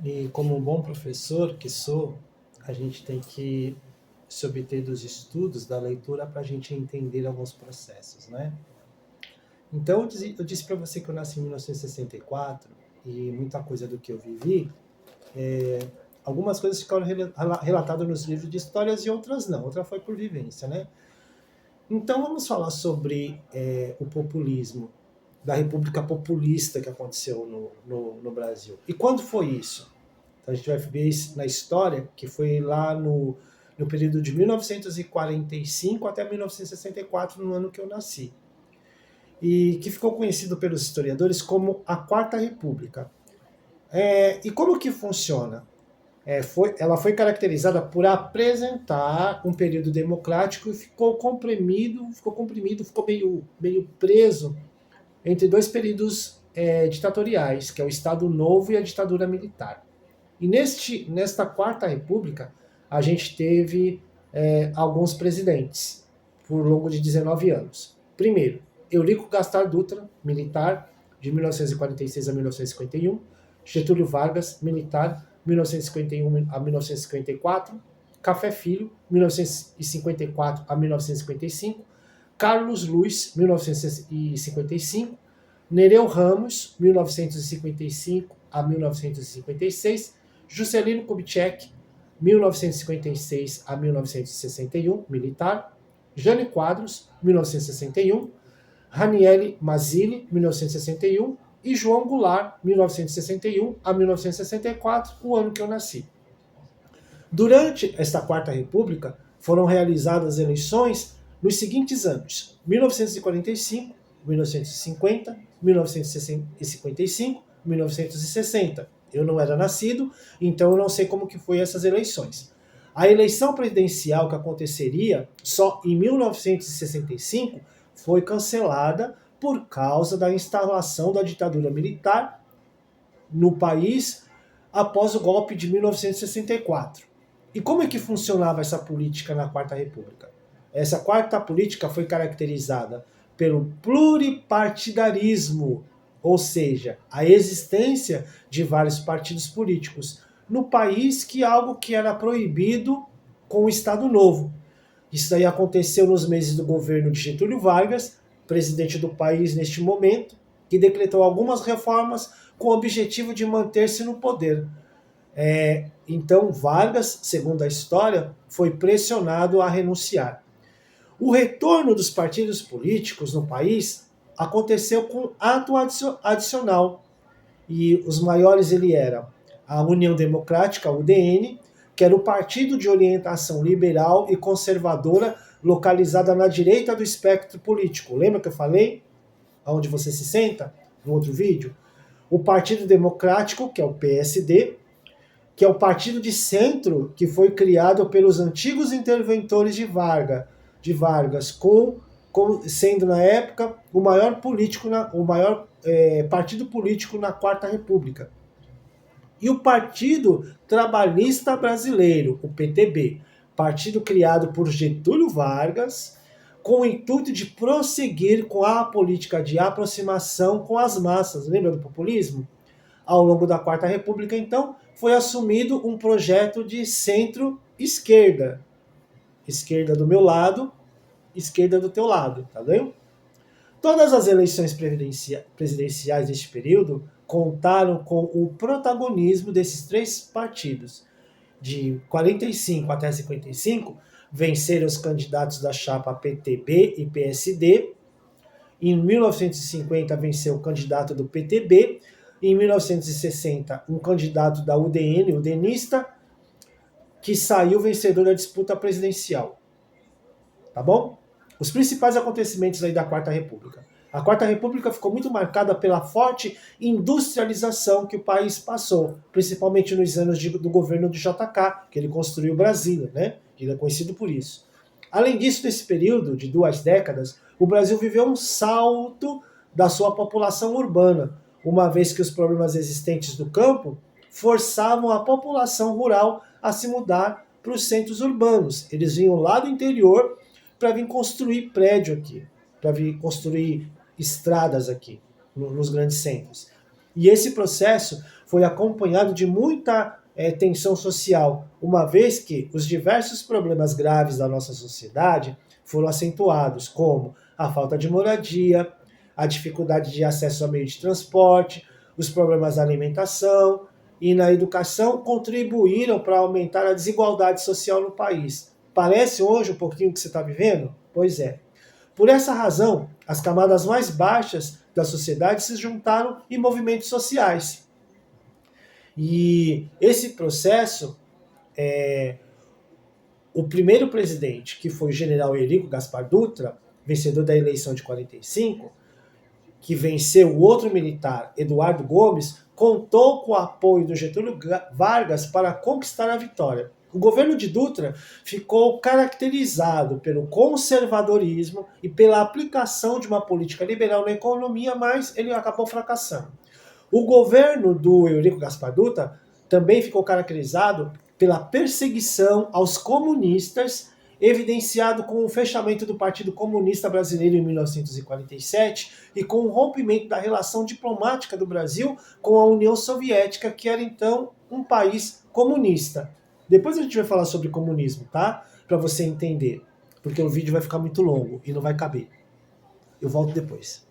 E como um bom professor que sou, a gente tem que se obter dos estudos, da leitura, para a gente entender alguns processos, né? Então, eu disse para você que eu nasci em 1964 e muita coisa do que eu vivi, algumas coisas ficaram relatadas nos livros de histórias e outras não. Outra foi por vivência, né? Então, vamos falar sobre o populismo, da República Populista que aconteceu no Brasil. E quando foi isso? Então, a gente vai ver isso na história, que foi lá no período de 1945 até 1964, no ano que eu nasci. E que ficou conhecido pelos historiadores como a Quarta República. E como que funciona? Ela foi caracterizada por apresentar um período democrático e ficou meio preso entre dois períodos ditatoriais, que é o Estado Novo e a ditadura militar. E nesta Quarta República, a gente teve alguns presidentes por longo de 19 anos. Primeiro, Eurico Gaspar Dutra, militar, de 1946 a 1951. Getúlio Vargas, militar, 1951 a 1954. Café Filho, 1954 a 1955. Carlos Luiz, 1955. Nereu Ramos, 1955 a 1956. Juscelino Kubitschek, 1956 a 1961, militar. Jânio Quadros, 1961. Ranieri Mazzilli, 1961. E João Goulart, 1961 a 1964, o ano que eu nasci. Durante esta Quarta República, foram realizadas eleições nos seguintes anos: 1945, 1950, 1955, 1960. Eu não era nascido, então eu não sei como que foi essas eleições. A eleição presidencial que aconteceria só em 1965 foi cancelada por causa da instalação da ditadura militar no país após o golpe de 1964. E como é que funcionava essa política na Quarta República? Essa quarta política foi caracterizada pelo pluripartidarismo, ou seja, a existência de vários partidos políticos no país, que é algo que era proibido com o Estado Novo. Isso aí aconteceu nos meses do governo de Getúlio Vargas, presidente do país neste momento, que decretou algumas reformas com o objetivo de manter-se no poder. Então, Vargas, segundo a história, foi pressionado a renunciar. O retorno dos partidos políticos no país aconteceu com ato adicional. E os maiores ele eram a União Democrática, a UDN, que era o partido de orientação liberal e conservadora localizada na direita do espectro político. Lembra que eu falei? Onde você se senta? No outro vídeo. O Partido Democrático, que é o PSD, que é o partido de centro que foi criado pelos antigos interventores de Vargas, sendo na época o maior partido político na Quarta República. E o Partido Trabalhista Brasileiro, o PTB, partido criado por Getúlio Vargas, com o intuito de prosseguir com a política de aproximação com as massas. Lembra do populismo? Ao longo da Quarta República, então, foi assumido um projeto de centro-esquerda. Esquerda do meu lado, esquerda do teu lado, tá vendo? Todas as eleições presidenciais deste período contaram com o protagonismo desses três partidos. De 45 até 55, venceram os candidatos da chapa PTB e PSD. Em 1950, venceu o candidato do PTB. Em 1960, um candidato da UDN, o denista, que saiu vencedor da disputa presidencial. Tá bom? Os principais acontecimentos aí da Quarta República. A Quarta República ficou muito marcada pela forte industrialização que o país passou, principalmente nos anos do governo do JK, que ele construiu Brasília, né? Ele é conhecido por isso. Além disso, nesse período de 2 décadas, o Brasil viveu um salto da sua população urbana, uma vez que os problemas existentes do campo forçavam a população rural a se mudar para os centros urbanos. Eles vinham lá do interior para vir construir prédio aqui, para vir construir estradas aqui, nos grandes centros. E esse processo foi acompanhado de muita tensão social, uma vez que os diversos problemas graves da nossa sociedade foram acentuados, como a falta de moradia, a dificuldade de acesso a meio de transporte, os problemas da alimentação e na educação contribuíram para aumentar a desigualdade social no país. Parece hoje um pouquinho o que você está vivendo? Pois é. Por essa razão, as camadas mais baixas da sociedade se juntaram em movimentos sociais. E esse processo, o primeiro presidente, que foi o general Eurico Gaspar Dutra, vencedor da eleição de 45, que venceu o outro militar, Eduardo Gomes, contou com o apoio do Getúlio Vargas para conquistar a vitória. O governo de Dutra ficou caracterizado pelo conservadorismo e pela aplicação de uma política liberal na economia, mas ele acabou fracassando. O governo do Eurico Gaspar Dutra também ficou caracterizado pela perseguição aos comunistas, evidenciado com o fechamento do Partido Comunista Brasileiro em 1947 e com o rompimento da relação diplomática do Brasil com a União Soviética, que era então um país comunista. Depois a gente vai falar sobre comunismo, tá? Para você entender, porque o vídeo vai ficar muito longo e não vai caber. Eu volto depois.